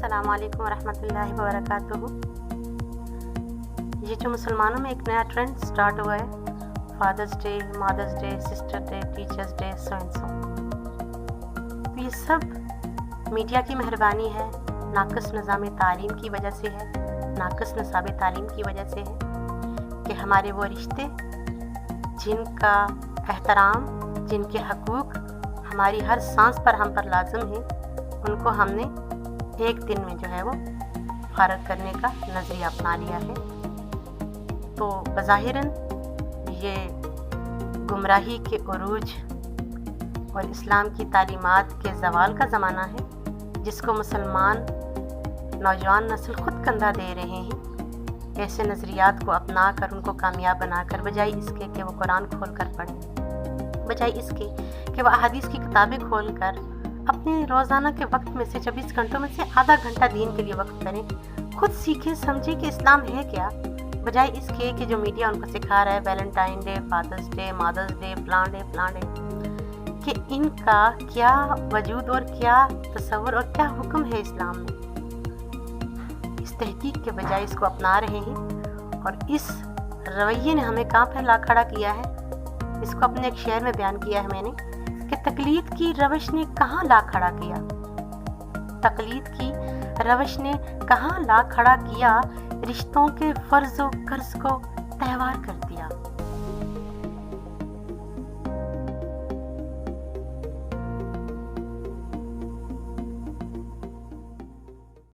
अस्सलाम वालेकुम वरहमतुल्लाहि वबरकातुहू। ये जो मुसलमानों में एक नया ट्रेंड स्टार्ट हुआ है, Father's Day, Mother's Day, sister day, Teachers' Day, so and so, तो ये सब मीडिया की मेहरबानी है, नाक़िस निज़ाम तालीम की वजह से है, नाक़िस निसाब तालीम की वजह से है कि हमारे वो रिश्ते जिनका एहतराम, जिनके हकूक़ हमारी हर सांस पर हम पर लाज़िम हैं, उनको हमने एक दिन में जो है वो फ़ारग करने का नज़रिया अपना लिया है। तो बज़ाहिरन ये गुमराही के उरूज और इस्लाम की तालीमात के ज़वाल का ज़माना है, जिसको मुसलमान नौजवान नस्ल ख़ुद कंधा दे रहे हैं। ऐसे नज़रियात को अपना कर उनको कामयाब बनाकर, बजाय इसके कि वो कुरान खोल कर पढ़ें, बजाय इसके कि वो अहादीस की किताबें खोल कर अपने रोज़ाना के वक्त में से 24 घंटों में से आधा घंटा दीन के लिए वक्त करें, खुद सीखें, समझें कि इस्लाम है क्या, बजाय इसके कि जो मीडिया उनको सिखा रहा है Valentine Day, Father's Day, Mother's Day, फलां डे, कि इनका क्या वजूद और क्या तसव्वुर और क्या हुक्म है इस्लाम में। इस तहकीक के बजाय इसको अपना रहे हैं और इस रवैये ने हमें कहाँ पर ला खड़ा किया है। इसको अपने एक शेर में बयान किया है मैंने कि तकलीद की रवश ने कहाँ ला खड़ा किया, तकलीद की रवश ने कहाँ ला खड़ा किया, रिश्तों के फ़र्ज़ व कर्ज़ को तहवार कर